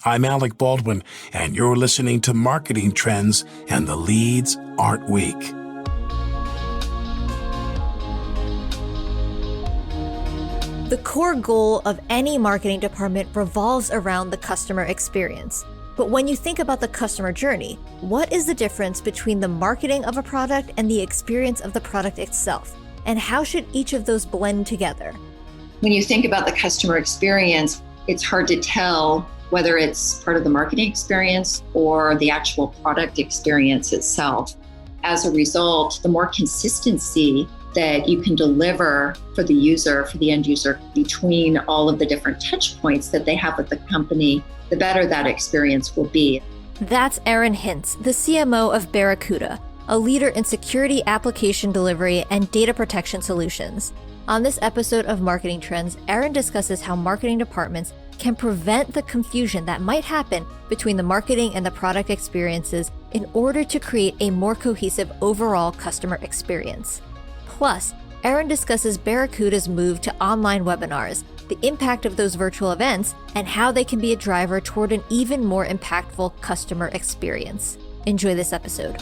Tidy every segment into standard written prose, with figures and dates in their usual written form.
I'm Alec Baldwin, and you're listening to Marketing Trends, and the leads aren't weak. The core goal of any marketing department revolves around the customer experience. But when you think about the customer journey, what is the difference between the marketing of a product and the experience of the product itself? And how should each of those blend together? When you think about the customer experience, it's hard to tell whether it's part of the marketing experience or the actual product experience itself. As a result, the more consistency that you can deliver for the user, for the end user, between all of the different touch points that they have with the company, the better that experience will be. That's Erin Hintz, the CMO of Barracuda, a leader in security application delivery and data protection solutions. On this episode of Marketing Trends, Erin discusses how marketing departments can prevent the confusion that might happen between the marketing and the product experiences in order to create a more cohesive overall customer experience. Plus, Erin discusses Barracuda's move to online webinars, the impact of those virtual events, and how they can be a driver toward an even more impactful customer experience. Enjoy this episode.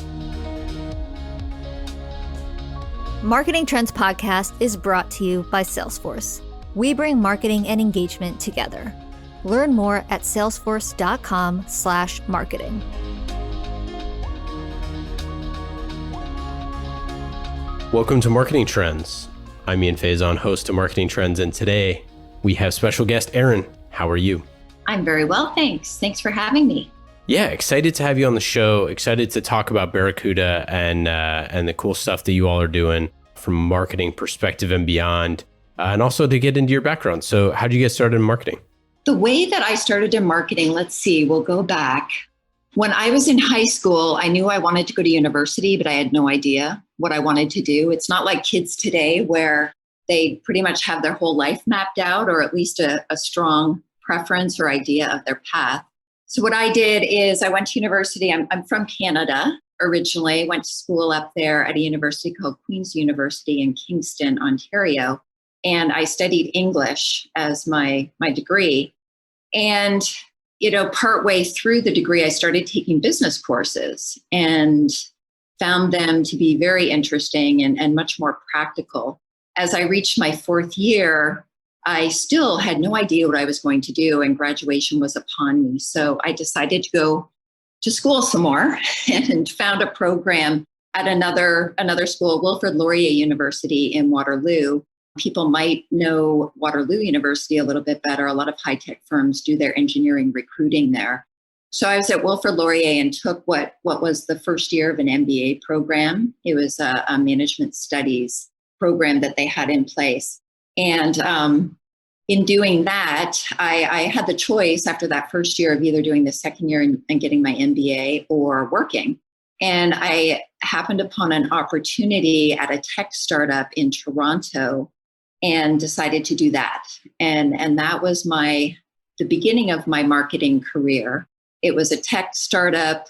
Marketing Trends Podcast is brought to you by Salesforce. We bring marketing and engagement together. Learn more at salesforce.com/marketing. Welcome to Marketing Trends. I'm Ian Faison, host of Marketing Trends, and today we have special guest Erin. How are you? I'm very well, thanks. Thanks for having me. Yeah, excited to have you on the show. Excited to talk about Barracuda and the cool stuff that you all are doing from a marketing perspective and beyond, and also to get into your background. So how did you get started in marketing? The way that I started in marketing, we'll go back. When I was in high school, I knew I wanted to go to university, but I had no idea what I wanted to do. It's not like kids today where they pretty much have their whole life mapped out, or at least a strong preference or idea of their path. So what I did is I went to university. I'm from Canada originally, went to school up there at a university called Queen's University in Kingston, Ontario. And I studied English as my degree. And, partway through the degree, I started taking business courses and found them to be very interesting and much more practical. As I reached my fourth year, I still had no idea what I was going to do, and graduation was upon me. So I decided to go to school some more and found a program at another school, Wilfrid Laurier University in Waterloo. People might know Waterloo University a little bit better. A lot of high-tech firms do their engineering recruiting there. So I was at Wilfrid Laurier and took what was the first year of an MBA program. It was a management studies program that they had in place. And in doing that, I had the choice after that first year of either doing the second year and getting my MBA or working. And I happened upon an opportunity at a tech startup in Toronto and decided to do that. And that was the beginning of my marketing career. It was a tech startup.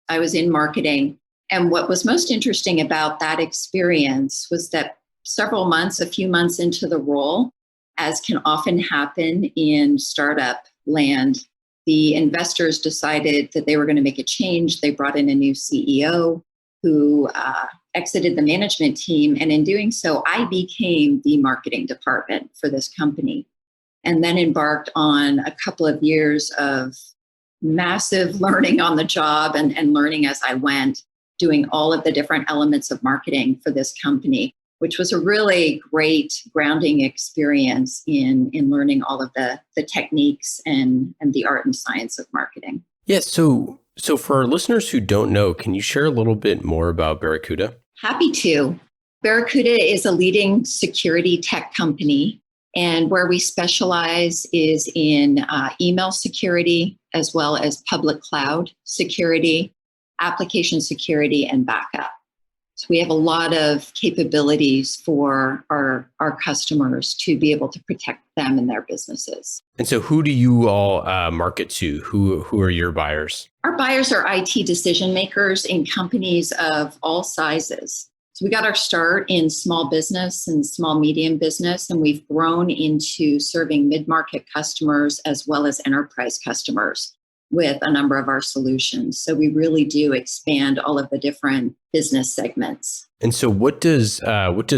I was in marketing. And what was most interesting about that experience was that a few months into the role, as can often happen in startup land, the investors decided that they were going to make a change. They brought in a new CEO who exited the management team. And in doing so, I became the marketing department for this company, and then embarked on a couple of years of massive learning on the job and learning as I went, doing all of the different elements of marketing for this company, which was a really great grounding experience in learning all of the techniques and the art and science of marketing. Yeah, so for our listeners who don't know, can you share a little bit more about Barracuda? Happy to. Barracuda is a leading security tech company, and where we specialize is in email security, as well as public cloud security, application security, and backup. So we have a lot of capabilities for our customers to be able to protect them and their businesses. And so who do you all market to? Who are your buyers? Our buyers are IT decision makers in companies of all sizes. So we got our start in small business and small medium business, and we've grown into serving mid-market customers as well as enterprise customers. with a number of our solutions. So we really do expand all of the different business segments. And so what does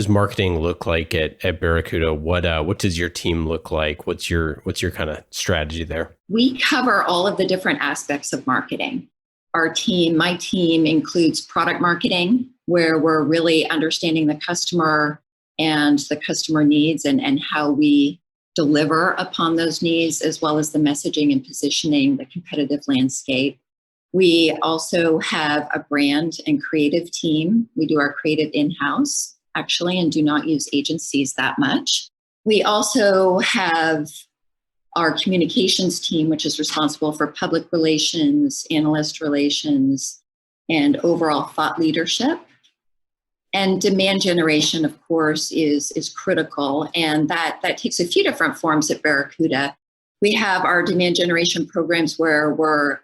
marketing look like at Barracuda? What does your team look like? What's your kind of strategy there? We cover all of the different aspects of marketing. My team includes product marketing, where we're really understanding the customer and the customer needs and how we deliver upon those needs, as well as the messaging and positioning, the competitive landscape. We also have a brand and creative team. We do our creative in-house, actually, and do not use agencies that much. We also have our communications team, which is responsible for public relations, analyst relations, and overall thought leadership. And demand generation, of course, is critical. And that takes a few different forms at Barracuda. We have our demand generation programs where we're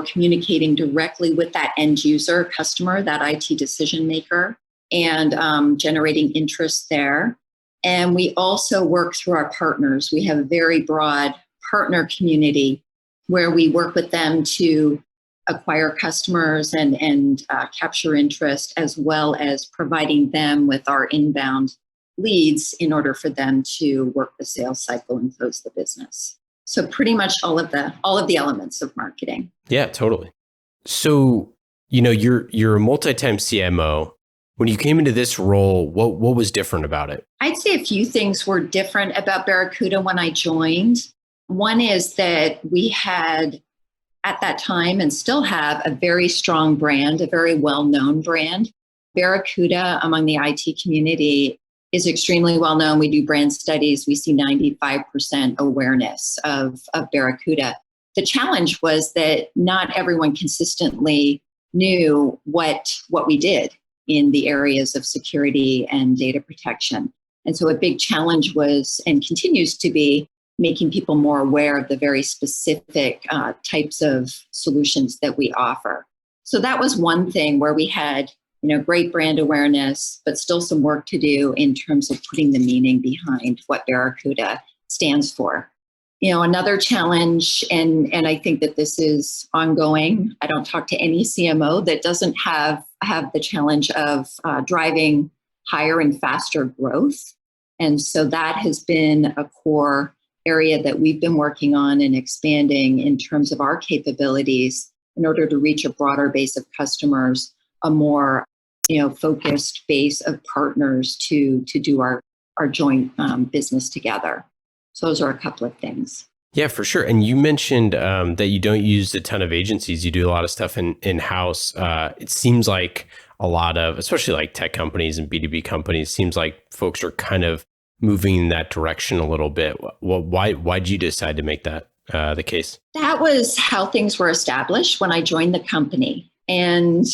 communicating directly with that end user customer, that IT decision maker, and generating interest there. And we also work through our partners. We have a very broad partner community where we work with them to acquire customers and capture interest, as well as providing them with our inbound leads in order for them to work the sales cycle and close the business. So pretty much all of the elements of marketing. Yeah, totally. So, you're a multi-time CMO. When you came into this role, what was different about it? I'd say a few things were different about Barracuda when I joined. One is that we had, at that time, and still have, a very strong brand, a very well-known brand. Barracuda among the IT community is extremely well-known. We do brand studies. We see 95% awareness of Barracuda. The challenge was that not everyone consistently knew what we did in the areas of security and data protection. And so a big challenge was, and continues to be, making people more aware of the very specific types of solutions that we offer. So that was one thing where we had, great brand awareness, but still some work to do in terms of putting the meaning behind what Barracuda stands for. Another challenge, and I think that this is ongoing. I don't talk to any CMO that doesn't have the challenge of driving higher and faster growth. And so that has been a core area that we've been working on and expanding in terms of our capabilities in order to reach a broader base of customers, a more focused base of partners to do our joint business together. So those are a couple of things. Yeah, for sure. And you mentioned that you don't use a ton of agencies. You do a lot of stuff in-house. It seems like a lot of, especially like tech companies and B2B companies, seems like folks are kind of moving in that direction a little bit. Why did you decide to make that the case? That was how things were established when I joined the company. And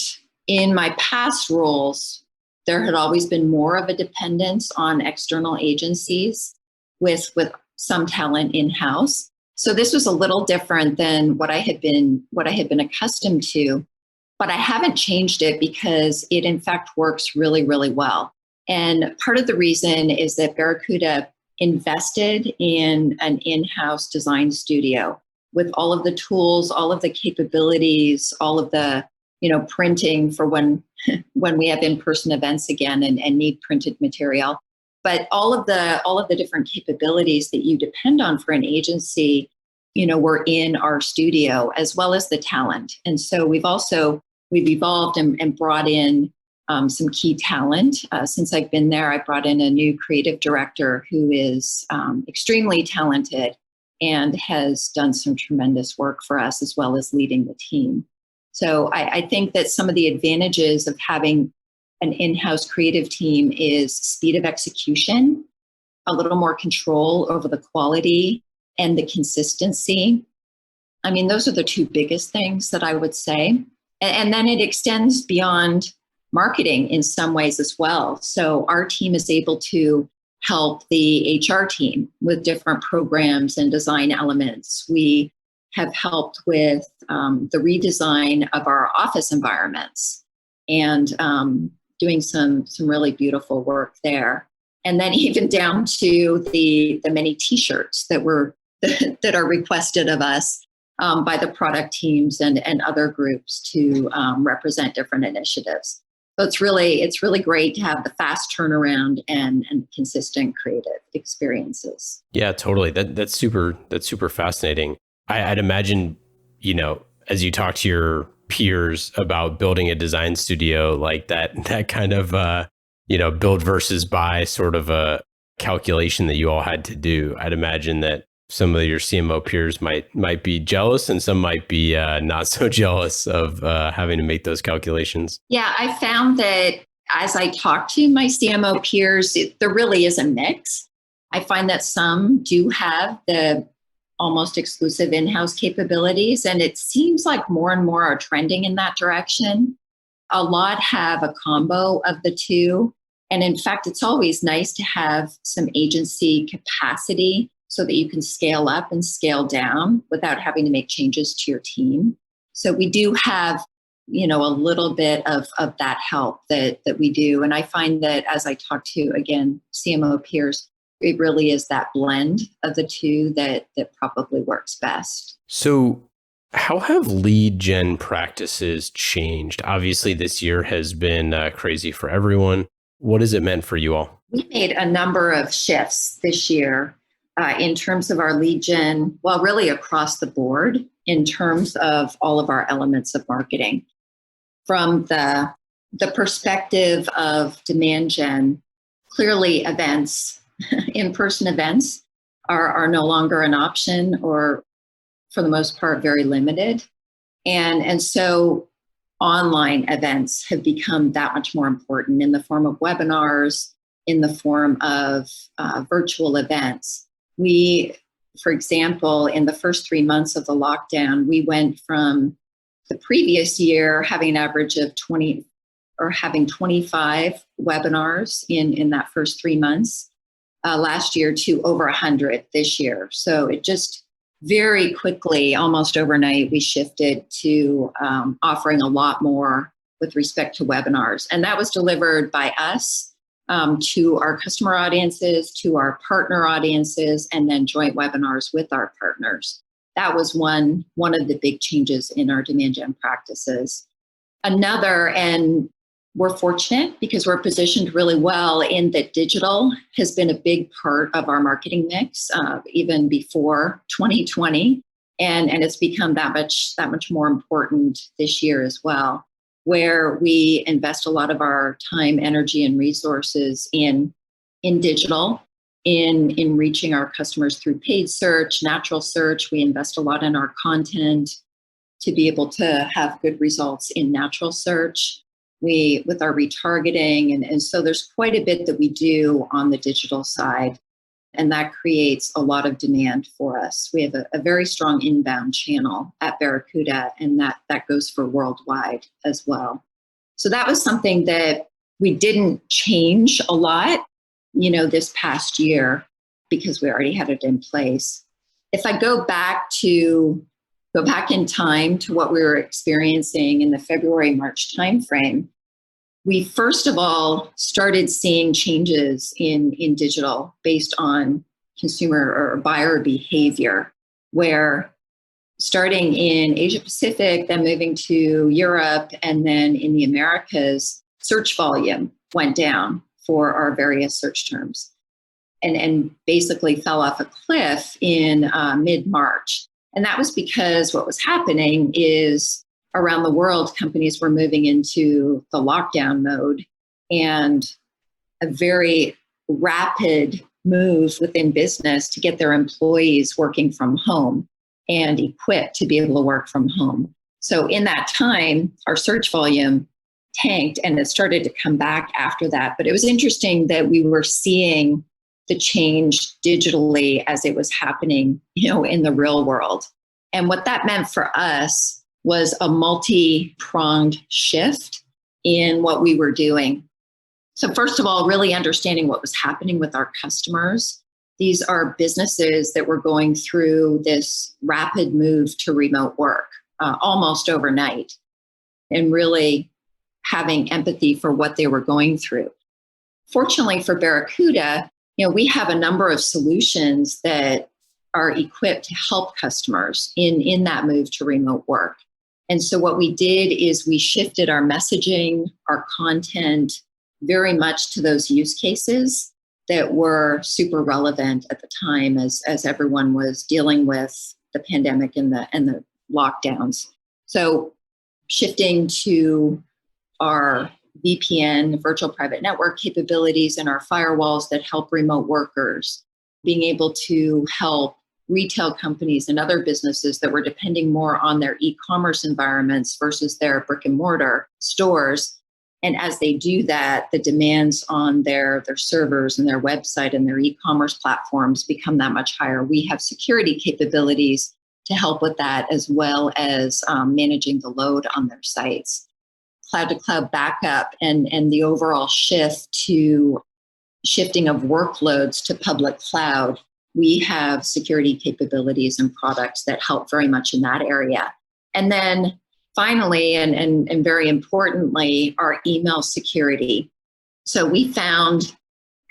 in my past roles, there had always been more of a dependence on external agencies with some talent in-house. So this was a little different than what I had been accustomed to, but I haven't changed it because it in fact works really, really well. And part of the reason is that Barracuda invested in an in-house design studio with all of the tools, all of the capabilities, all of the printing for when we have in-person events again and need printed material. But all of the different capabilities that you depend on for an agency, were in our studio, as well as the talent. And so we've evolved and brought in some key talent. Since I've been there, I brought in a new creative director who is extremely talented and has done some tremendous work for us, as well as leading the team. So I think that some of the advantages of having an in-house creative team is speed of execution, a little more control over the quality and the consistency. I mean, those are the two biggest things that I would say. And then it extends beyond marketing in some ways as well. So our team is able to help the HR team with different programs and design elements. We have helped with the redesign of our office environments and doing some really beautiful work there. And then even down to the many T-shirts that are requested of us by the product teams and other groups to represent different initiatives. So it's really great to have the fast turnaround and consistent creative experiences. Yeah, totally. That's super fascinating. I'd imagine, as you talk to your peers about building a design studio, like that kind of build versus buy sort of a calculation that you all had to do. I'd imagine that some of your CMO peers might be jealous, and some might be not so jealous of having to make those calculations. Yeah, I found that as I talk to my CMO peers, there really is a mix. I find that some do have the almost exclusive in-house capabilities, and it seems like more and more are trending in that direction. A lot have a combo of the two. And in fact, it's always nice to have some agency capacity so that you can scale up and scale down without having to make changes to your team. So we do have, a little bit of that help that we do. And I find that as I talk to, again, CMO peers, it really is that blend of the two that probably works best. So how have lead gen practices changed? Obviously, this year has been crazy for everyone. What has it meant for you all? We made a number of shifts this year in terms of our lead gen, well, really across the board in terms of all of our elements of marketing. From the perspective of demand gen, clearly events, in-person events are no longer an option, or for the most part, very limited. And so online events have become that much more important in the form of webinars, in the form of virtual events. We, for example, in the first 3 months of the lockdown, we went from the previous year having an average of 20 or having 25 webinars in that first 3 months last year to over 100 this year. So it just very quickly, almost overnight, we shifted to offering a lot more with respect to webinars. And that was delivered by us to our customer audiences, to our partner audiences, and then joint webinars with our partners. That was one of the big changes in our demand gen practices. Another, and we're fortunate because we're positioned really well in that digital has been a big part of our marketing mix, even before 2020. And it's become that much more important this year as well, where we invest a lot of our time, energy, and resources in digital, in reaching our customers through paid search, natural search. We invest a lot in our content to be able to have good results in natural search. With our retargeting, and so there's quite a bit that we do on the digital side, and that creates a lot of demand for us. We have a very strong inbound channel at Barracuda, and that goes for worldwide as well. So that was something that we didn't change a lot, this past year because we already had it in place. If I go back in time to what we were experiencing in the February-March timeframe, we first of all started seeing changes in digital based on consumer or buyer behavior, where starting in Asia Pacific, then moving to Europe, and then in the Americas, search volume went down for our various search terms and basically fell off a cliff in mid-March. And that was because what was happening is around the world, companies were moving into the lockdown mode, and a very rapid move within business to get their employees working from home and equipped to be able to work from home. So in that time, our search volume tanked, and it started to come back after that. But it was interesting that we were seeing the change digitally as it was happening, in the real world. And what that meant for us was a multi-pronged shift in what we were doing. So first of all, really understanding what was happening with our customers. These are businesses that were going through this rapid move to remote work almost overnight, and really having empathy for what they were going through. Fortunately for Barracuda, we have a number of solutions that are equipped to help customers in that move to remote work. And so what we did is we shifted our messaging, our content very much to those use cases that were super relevant at the time as everyone was dealing with the pandemic and the lockdowns. So shifting to our VPN, virtual private network capabilities, and our firewalls that help remote workers, being able to help retail companies and other businesses that were depending more on their e-commerce environments versus their brick and mortar stores. And as they do that, the demands on their servers and their website and their e-commerce platforms become that much higher. We have security capabilities to help with that, as well as managing the load on their sites. Cloud to cloud backup and the overall shifting of workloads to public cloud. We have security capabilities and products that help very much in that area. And then finally, and very importantly, our email security. So we found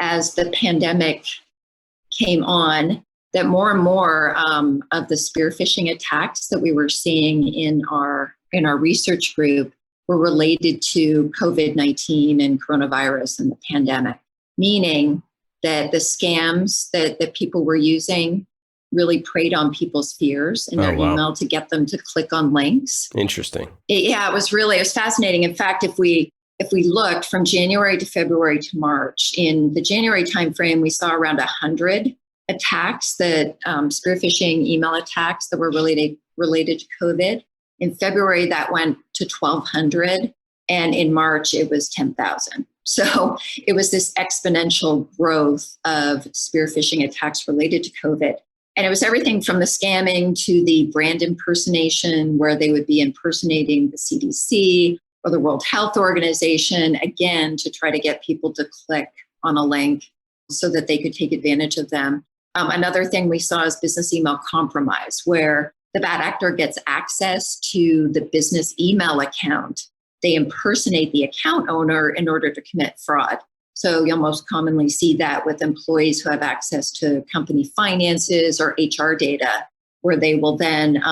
as the pandemic came on that more and more of the spear phishing attacks that we were seeing in our research group were related to COVID-19 and coronavirus and the pandemic, meaning that the scams that people were using really preyed on people's fears in their email to get them to click on links. Interesting. It was fascinating. In fact, if we looked from January to February to March, in the January timeframe, we saw around 100 attacks, that spear phishing email attacks that were related to COVID. In February, that went to 1,200, and in March, it was 10,000. So it was this exponential growth of spear phishing attacks related to COVID. And it was everything from the scamming to the brand impersonation, where they would be impersonating the CDC or the World Health Organization, again, to try to get people to click on a link so that they could take advantage of them. Another thing we saw is business email compromise, where the bad actor gets access to the business email account. They impersonate the account owner in order to commit fraud. So you'll most commonly see that with employees who have access to company finances or HR data, where they will then,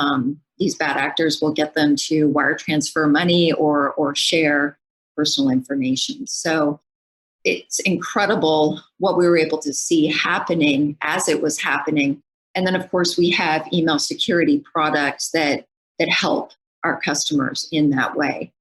these bad actors will get them to wire transfer money or share personal information. So it's incredible what we were able to see happening as it was happening. And then, of course, we have email security products that help our customers in that way,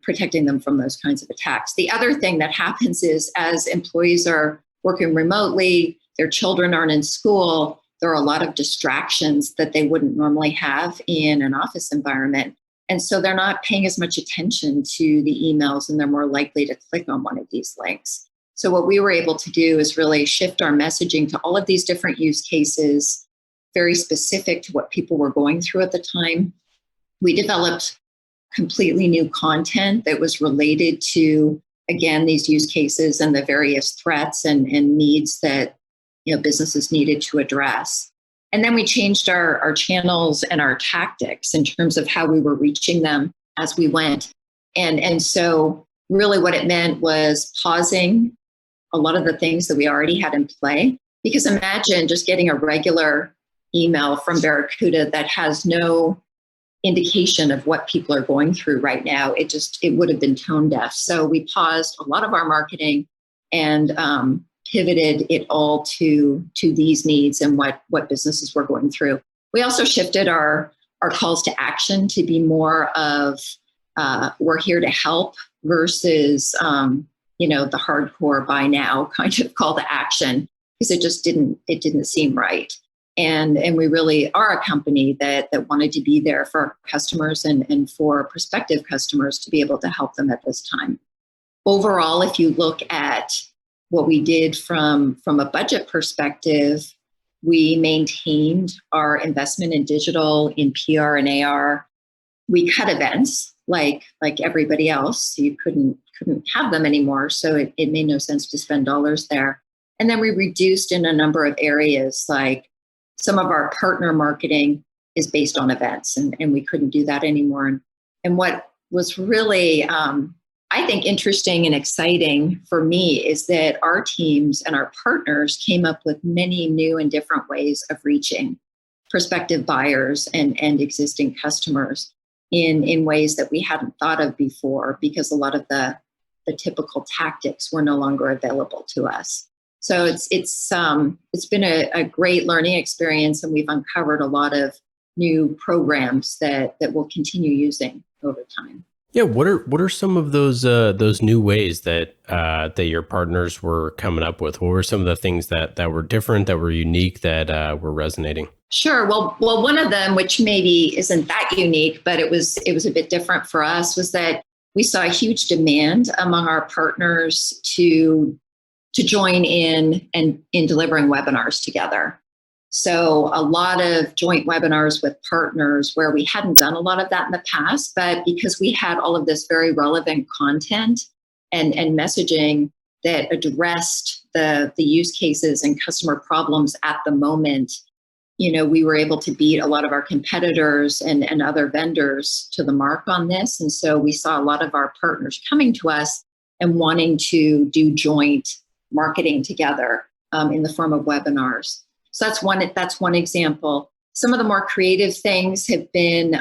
protecting them from those kinds of attacks. The other thing that happens is, as employees are working remotely, their children aren't in school, there are a lot of distractions that they wouldn't normally have in an office environment. And so they're not paying as much attention to the emails, and they're more likely to click on one of these links. So what we were able to do is really shift our messaging to all of these different use cases, very specific to what people were going through at the time. We developed completely new content that was related to, again, these use cases and the various threats and needs that businesses needed to address. And then we changed our channels and our tactics in terms of how we were reaching them as we went. And so really what it meant was pausing a lot of the things that we already had in play. Because imagine just getting a regular email from Barracuda that has no indication of what people are going through right now. It would have been tone deaf. So we paused a lot of our marketing and pivoted it all to these needs and what businesses were going through. We also shifted our calls to action to be more of we're here to help versus the hardcore buy now kind of call to action, because it didn't seem right. And we really are a company that wanted to be there for our customers and for prospective customers to be able to help them at this time. Overall, if you look at what we did from a budget perspective, we maintained our investment in digital, in PR and AR. We cut events like everybody else. You couldn't have them anymore, so it made no sense to spend dollars there. And then we reduced in a number of areas, like some of our partner marketing is based on events, and we couldn't do that anymore. And what was really, I think, interesting and exciting for me is that our teams and our partners came up with many new and different ways of reaching. prospective buyers and existing customers in ways that we hadn't thought of before, because a lot of the typical tactics were no longer available to us. So it's been a great learning experience, and we've uncovered a lot of new programs that we'll continue using over time. Yeah, what are some of those new ways that that your partners were coming up with? What were some of the things that were different, that were unique, that were resonating? Sure. Well, one of them, which maybe isn't that unique, but it was a bit different for us, was that we saw a huge demand among our partners to join in delivering webinars together. So a lot of joint webinars with partners where we hadn't done a lot of that in the past, but because we had all of this very relevant content and messaging that addressed the use cases and customer problems at the moment, we were able to beat a lot of our competitors and other vendors to the mark on this. And so we saw a lot of our partners coming to us and wanting to do joint marketing together in the form of webinars. So that's one example. Some of the more creative things have been,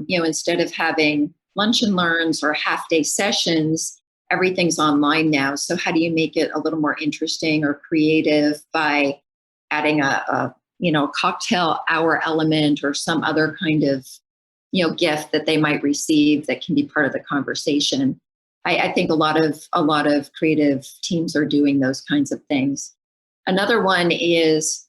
instead of having lunch and learns or half-day sessions, everything's online now. So how do you make it a little more interesting or creative by adding a cocktail hour element or some other kind of, gift that they might receive that can be part of the conversation? I think a lot of creative teams are doing those kinds of things. Another one is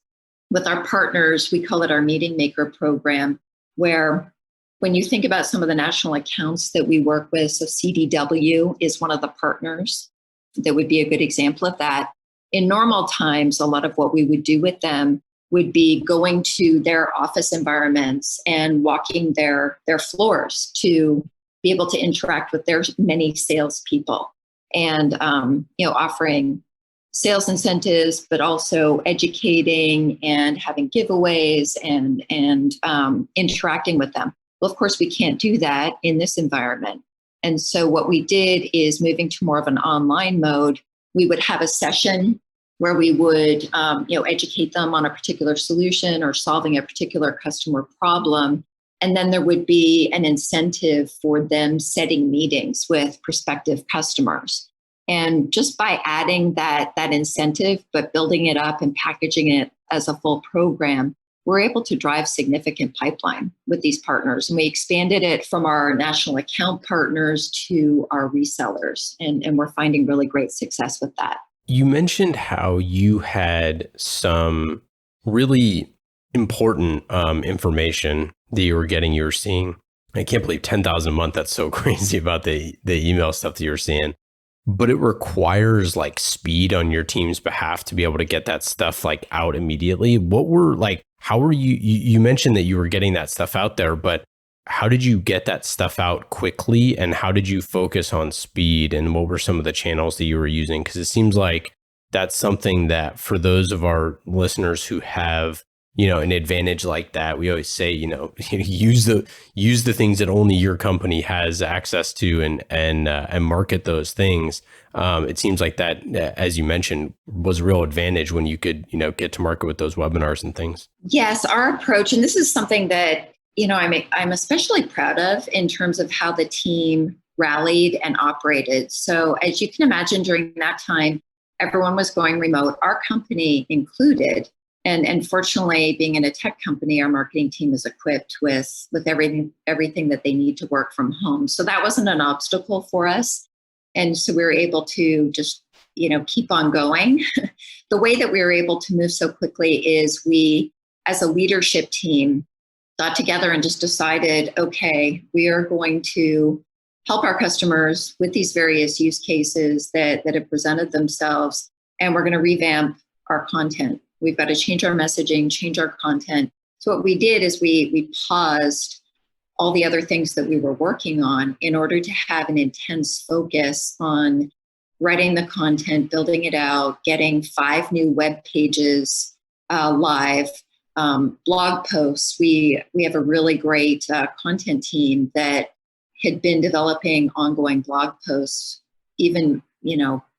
with our partners, we call it our Meeting Maker program, where when you think about some of the national accounts that we work with, so CDW is one of the partners that would be a good example of that. In normal times, a lot of what we would do with them would be going to their office environments and walking their floors to be able to interact with their many salespeople and offering sales incentives, but also educating and having giveaways and interacting with them. Well, of course, we can't do that in this environment. And so what we did is moving to more of an online mode. We would have a session where we would educate them on a particular solution or solving a particular customer problem. And then there would be an incentive for them setting meetings with prospective customers. And just by adding that incentive, but building it up and packaging it as a full program, we're able to drive significant pipeline with these partners. And we expanded it from our national account partners to our resellers. And we're finding really great success with that. You mentioned how you had some really important information that you were getting, you were seeing. I can't believe 10,000 a month. That's so crazy about the email stuff that you're seeing. But it requires like speed on your team's behalf to be able to get that stuff like out immediately. How were you mentioned that you were getting that stuff out there, but how did you get that stuff out quickly, and how did you focus on speed, and what were some of the channels that you were using? Because it seems like that's something that for those of our listeners who have, an advantage like that, we always say, use the things that only your company has access to and market those things. It seems like that, as you mentioned, was a real advantage when you could, get to market with those webinars and things. Yes, our approach, and this is something that, I'm especially proud of in terms of how the team rallied and operated. So as you can imagine, during that time, everyone was going remote, our company included. And fortunately, being in a tech company, our marketing team is equipped with everything that they need to work from home. So that wasn't an obstacle for us. And so we were able to just, keep on going. The way that we were able to move so quickly is we, as a leadership team, got together and just decided, okay, we are going to help our customers with these various use cases that have presented themselves. And we're going to revamp our content. We've got to change our messaging, change our content. So what we did is we paused all the other things that we were working on in order to have an intense focus on writing the content, building it out, getting 5 new web pages live, blog posts. We have a really great content team that had been developing ongoing blog posts, even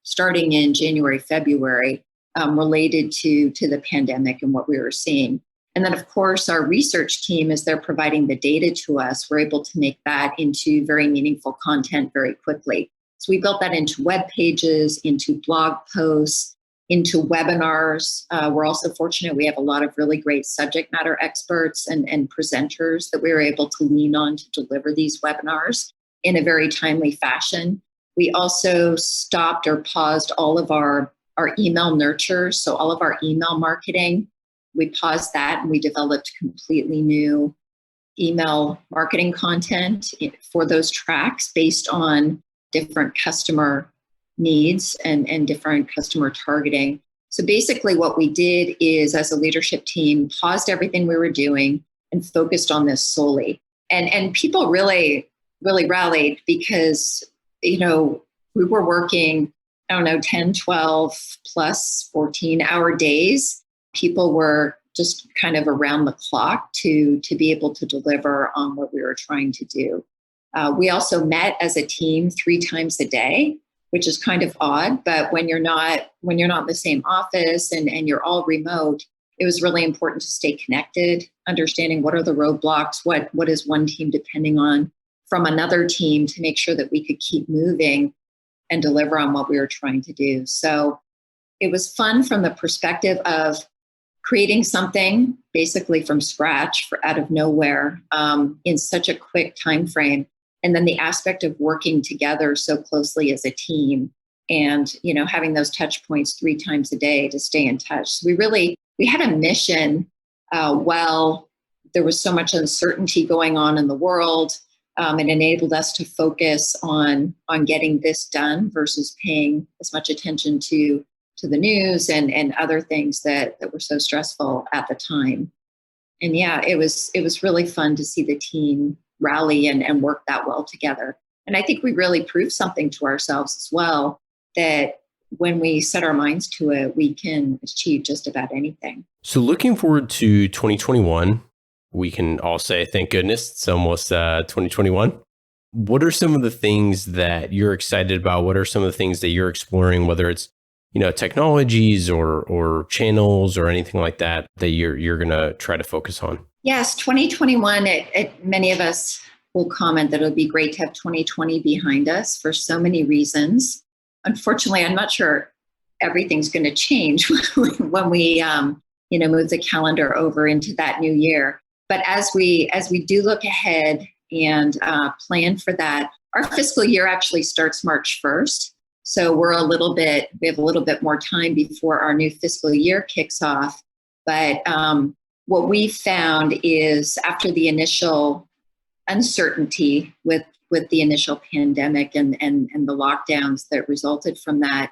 starting in January, February, related to the pandemic and what we were seeing. And then, of course, our research team, as they're providing the data to us, we're able to make that into very meaningful content very quickly. So we built that into web pages, into blog posts, into webinars. We're also fortunate we have a lot of really great subject matter experts and presenters that we were able to lean on to deliver these webinars in a very timely fashion. We also stopped or paused all of our email nurture, so all of our email marketing. We paused that and we developed completely new email marketing content for those tracks based on different customer needs and different customer targeting. So basically what we did is, as a leadership team, paused everything we were doing and focused on this solely. And people really, really rallied because, we were working, 10, 12 plus 14-hour days. People were just kind of around the clock to be able to deliver on what we were trying to do. We also met as a team 3 times a day, which is kind of odd, but when you're not in the same office and you're all remote, it was really important to stay connected, understanding what are the roadblocks, what is one team depending on from another team to make sure that we could keep moving and deliver on what we were trying to do. So it was fun from the perspective of creating something basically from scratch out of nowhere in such a quick time frame. And then the aspect of working together so closely as a team and, having those touch points 3 times a day to stay in touch. So we had a mission while there was so much uncertainty going on in the world. It enabled us to focus on getting this done versus paying as much attention to the news and other things that were so stressful at the time. And yeah, it was really fun to see the team rally and work that well together. And I think we really proved something to ourselves as well, that when we set our minds to it, we can achieve just about anything. So looking forward to 2021, we can all say, thank goodness, it's almost 2021. What are some of the things that you're excited about? What are some of the things that you're exploring, whether it's technologies or channels or anything like that you're going to try to focus on? Yes, 2021, many of us will comment that it would be great to have 2020 behind us for so many reasons. Unfortunately, I'm not sure everything's going to change when we move the calendar over into that new year. But as we do look ahead and plan for that, our fiscal year actually starts March 1st. So we have a little bit more time before our new fiscal year kicks off. But what we found is, after the initial uncertainty with the initial pandemic and the lockdowns that resulted from that,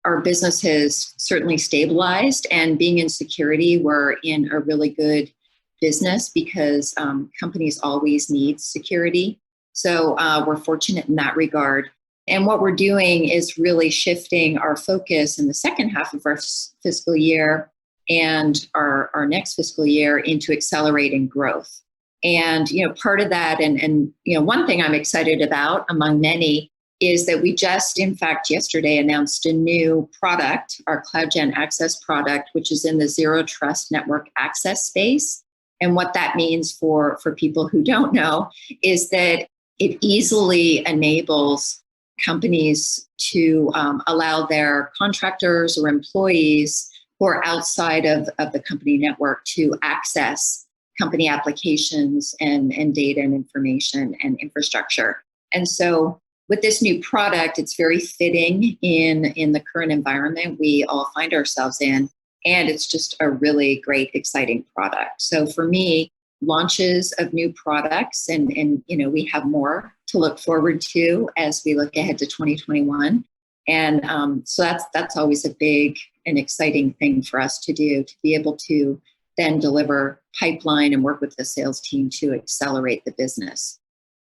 our business has certainly stabilized. And being in security, we're in a really good business because companies always need security. So we're fortunate in that regard. And what we're doing is really shifting our focus in the second half of our fiscal year and our next fiscal year into accelerating growth. And, part of that, and one thing I'm excited about among many is that we just, in fact, yesterday announced a new product, our CloudGen Access product, which is in the Zero Trust Network Access space. And what that means for people who don't know is that it easily enables companies to allow their contractors or employees who are outside of the company network to access company applications and data and information and infrastructure. And so with this new product, it's very fitting in the current environment we all find ourselves in. And it's just a really great, exciting product. So for me, launches of new products and we have more to look forward to as we look ahead to 2021. And so that's always a big and exciting thing for us to do, to be able to then deliver pipeline and work with the sales team to accelerate the business.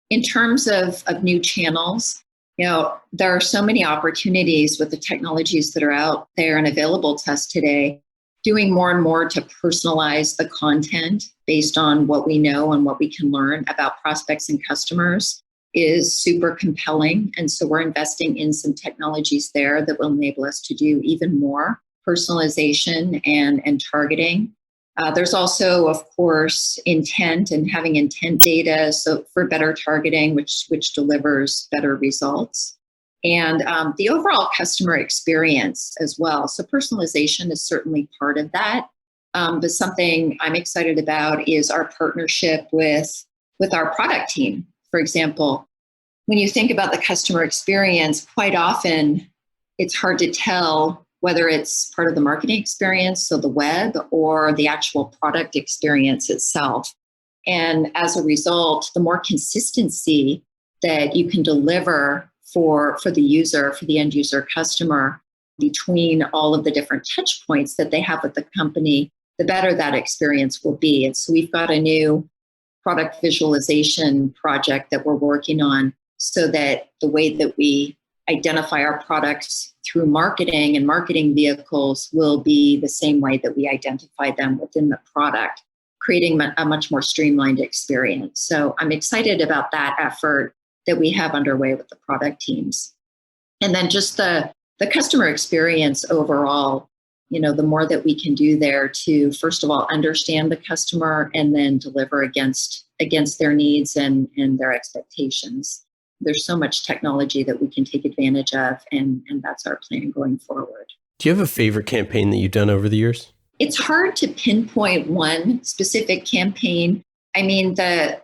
In terms of new channels, there are so many opportunities with the technologies that are out there and available to us today, doing more and more to personalize the content based on what we know and what we can learn about prospects and customers is super compelling. And so we're investing in some technologies there that will enable us to do even more personalization and targeting. There's also, of course, intent and having intent data, so for better targeting, which delivers better results. And the overall customer experience as well. So personalization is certainly part of that. But something I'm excited about is our partnership with our product team. For example, when you think about the customer experience, quite often it's hard to tell whether it's part of the marketing experience, so the web, or the actual product experience itself. And as a result, the more consistency that you can deliver for the user, for the end user customer, between all of the different touch points that they have with the company, the better that experience will be. And so we've got a new product visualization project that we're working on so that the way that we identify our products through marketing and marketing vehicles will be the same way that we identify them within the product, creating a much more streamlined experience. So I'm excited about that effort that we have underway with the product teams. And then just the customer experience overall, the more that we can do there to, first of all, understand the customer and then deliver against their needs and their expectations. There's so much technology that we can take advantage of, and that's our plan going forward. Do you have a favorite campaign that you've done over the years? It's hard to pinpoint one specific campaign. I mean,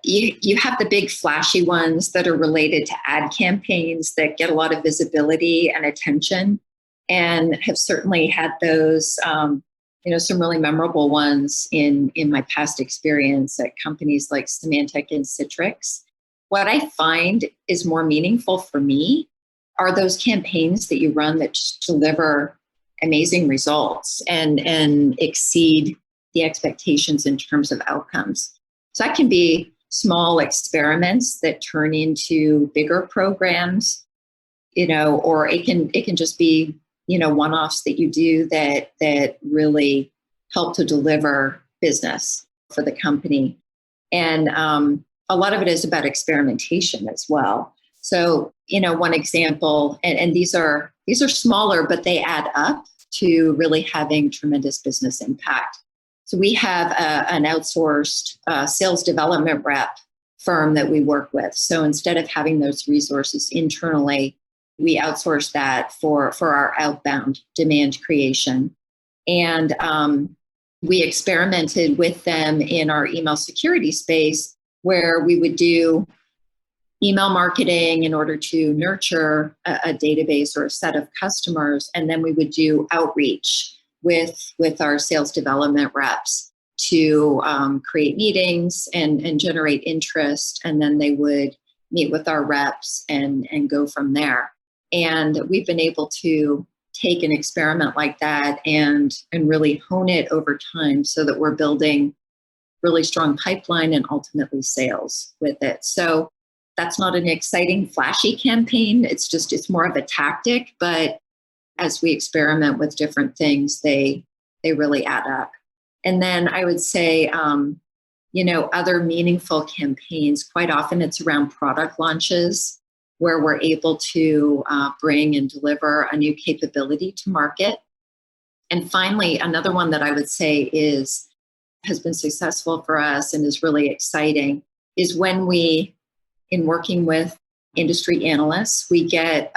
you have the big flashy ones that are related to ad campaigns that get a lot of visibility and attention, and have certainly had those, some really memorable ones in my past experience at companies like Symantec and Citrix. What I find is more meaningful for me are those campaigns that you run that just deliver amazing results and exceed the expectations in terms of outcomes. So that can be small experiments that turn into bigger programs, or it can just be, one-offs that you do that really help to deliver business for the company. And a lot of it is about experimentation as well. So, one example, and these are smaller, but they add up to really having tremendous business impact. So we have an outsourced sales development rep firm that we work with. So instead of having those resources internally, we outsource that for our outbound demand creation. And we experimented with them in our email security space, where we would do email marketing in order to nurture a database or a set of customers. And then we would do outreach with our sales development reps to create meetings and generate interest. And then they would meet with our reps and go from there. And we've been able to take an experiment like that and really hone it over time so that we're building really strong pipeline and ultimately sales with it. So that's not an exciting, flashy campaign. It's more of a tactic, but as we experiment with different things, they really add up. And then I would say, other meaningful campaigns, quite often it's around product launches where we're able to bring and deliver a new capability to market. And finally, another one that I would say has been successful for us and is really exciting is when we, in working with industry analysts, we get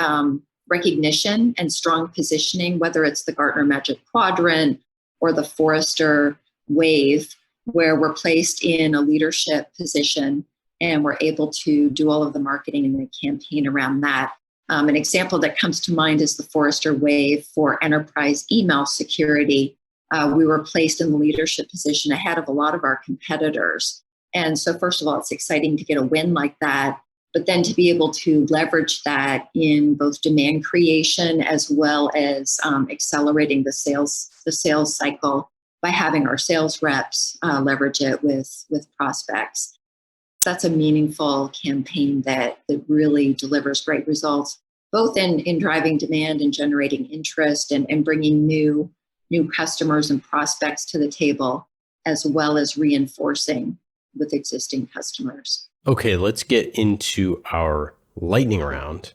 recognition and strong positioning, whether it's the Gartner Magic Quadrant or the Forrester Wave, where we're placed in a leadership position and we're able to do all of the marketing and the campaign around that. An example that comes to mind is the Forrester Wave for enterprise email security. We were placed in the leadership position ahead of a lot of our competitors. And so first of all, it's exciting to get a win like that, but then to be able to leverage that in both demand creation as well as accelerating the sales cycle by having our sales reps leverage it with prospects. That's a meaningful campaign that really delivers great results, both in driving demand and generating interest and bringing new customers and prospects to the table, as well as reinforcing with existing customers. Okay, let's get into our lightning round.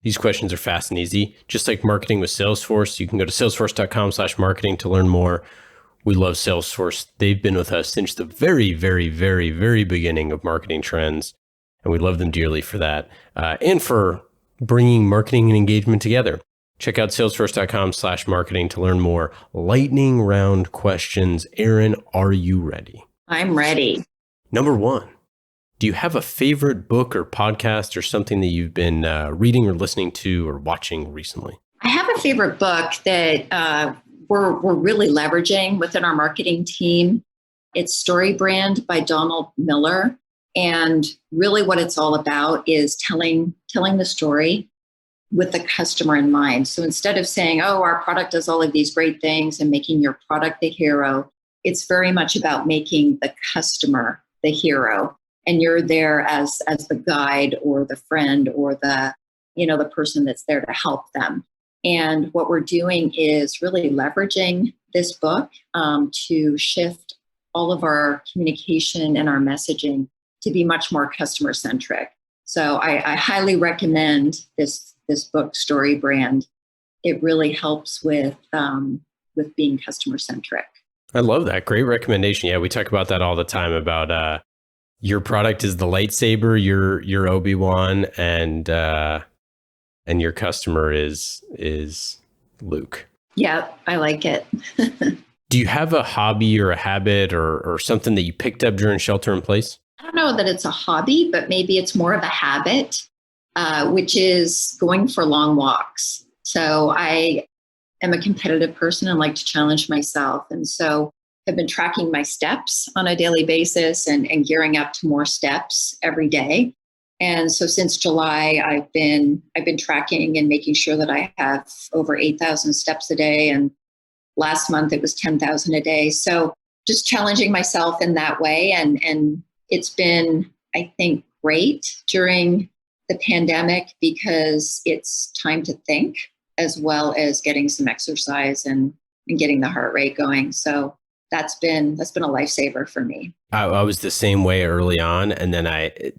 These questions are fast and easy. Just like marketing with Salesforce, you can go to salesforce.com/marketing to learn more. We love Salesforce. They've been with us since the very, very, very, very beginning of Marketing Trends, and we love them dearly for that, and for bringing marketing and engagement together. Check out salesforce.com/marketing to learn more. Lightning round questions. Erin, are you ready? I'm ready. Number one, do you have a favorite book or podcast or something that you've been reading or listening to or watching recently? I have a favorite book that we're really leveraging within our marketing team. It's Story Brand by Donald Miller. And really what it's all about is telling the story with the customer in mind. So instead of saying, oh, our product does all of these great things and making your product the hero, it's very much about making the customer the hero. And you're there as the guide or the friend or the person that's there to help them. And what we're doing is really leveraging this book to shift all of our communication and our messaging to be much more customer centric. So I highly recommend this book, Story Brand. It really helps with being customer centric. I love that. Great recommendation. Yeah, we talk about that all the time about your product is the lightsaber, your Obi-Wan, and your customer is Luke. Yeah, I like it. Do you have a hobby or a habit or something that you picked up during shelter in place? I don't know that it's a hobby, but maybe it's more of a habit, which is going for long walks. So I am a competitive person and like to challenge myself. And so I've been tracking my steps on a daily basis and gearing up to more steps every day. And so since July, I've been tracking and making sure that I have over 8,000 steps a day. And last month it was 10,000 a day. So just challenging myself in that way. And it's been, I think, great during the pandemic because it's time to think as well as getting some exercise and getting the heart rate going. So that's been a lifesaver for me. I was the same way early on, and then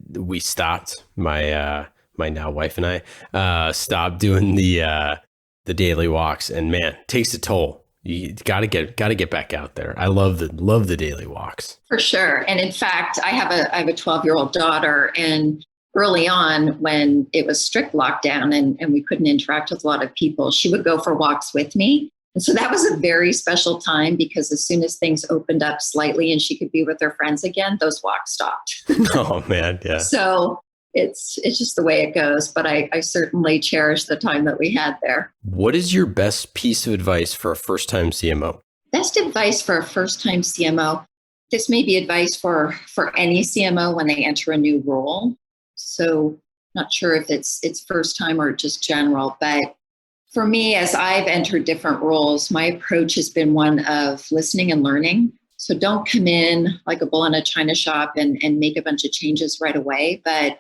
we stopped. My now wife and I stopped doing the daily walks, and man, it takes a toll. You gotta get back out there. I love the daily walks for sure. And in fact, I have a 12-year-old daughter, and early on when it was strict lockdown and we couldn't interact with a lot of people, she would go for walks with me. And so that was a very special time because as soon as things opened up slightly and she could be with her friends again, those walks stopped. Oh man, yeah. So it's just the way it goes. But I certainly cherish the time that we had there. What is your best piece of advice for a first-time CMO? Best advice for a first-time CMO. This may be advice for any CMO when they enter a new role. So not sure if it's first time or just general, but for me, as I've entered different roles, my approach has been one of listening and learning. So don't come in like a bull in a china shop and make a bunch of changes right away, but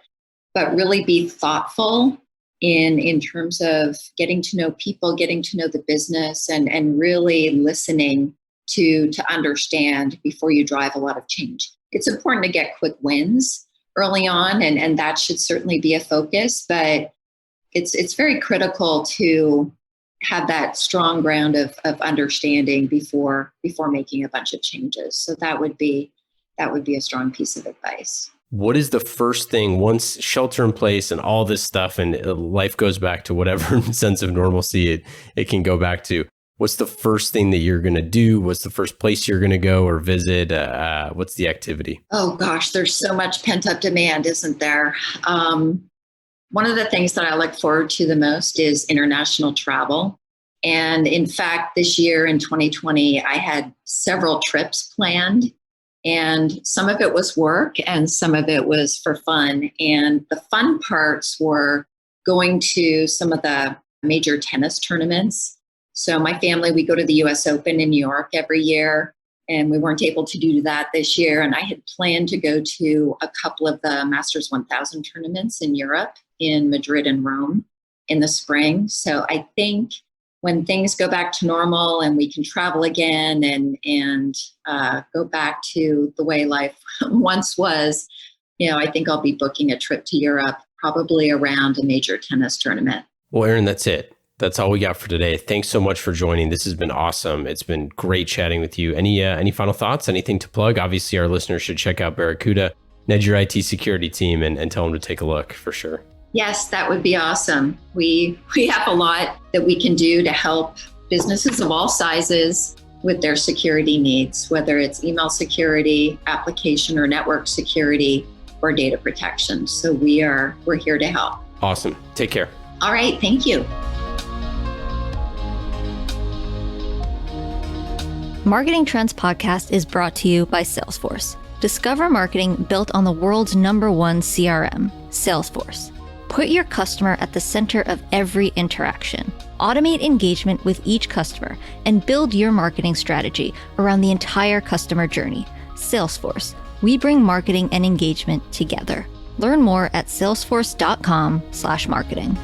really be thoughtful in terms of getting to know people, getting to know the business, and really listening to understand before you drive a lot of change. It's important to get quick wins early on, and that should certainly be a focus, but it's very critical to have that strong ground of understanding before making a bunch of changes. So that would be a strong piece of advice. What is the first thing once shelter in place and all this stuff and life goes back to whatever sense of normalcy it can go back to? What's the first thing that you're going to do? What's the first place you're going to go or visit? What's the activity? Oh gosh, there's so much pent up demand, isn't there? One of the things that I look forward to the most is international travel. And in fact, this year in 2020, I had several trips planned, and some of it was work and some of it was for fun. And the fun parts were going to some of the major tennis tournaments. So my family, we go to the US Open in New York every year, and we weren't able to do that this year. And I had planned to go to a couple of the Masters 1000 tournaments in Europe, in Madrid and Rome in the spring. So I think when things go back to normal and we can travel again and go back to the way life once was, I think I'll be booking a trip to Europe, probably around a major tennis tournament. Well, Erin, that's it. That's all we got for today. Thanks so much for joining. This has been awesome. It's been great chatting with you. Any final thoughts? Anything to plug? Obviously, our listeners should check out Barracuda, nudge your IT security team, and tell them to take a look for sure. Yes, that would be awesome. We have a lot that we can do to help businesses of all sizes with their security needs, whether it's email security, application or network security, or data protection. So we're here to help. Awesome. Take care. All right. Thank you. Marketing Trends Podcast is brought to you by Salesforce. Discover marketing built on the world's #1 CRM, Salesforce. Put your customer at the center of every interaction. Automate engagement with each customer and build your marketing strategy around the entire customer journey. Salesforce. We bring marketing and engagement together. Learn more at salesforce.com/marketing.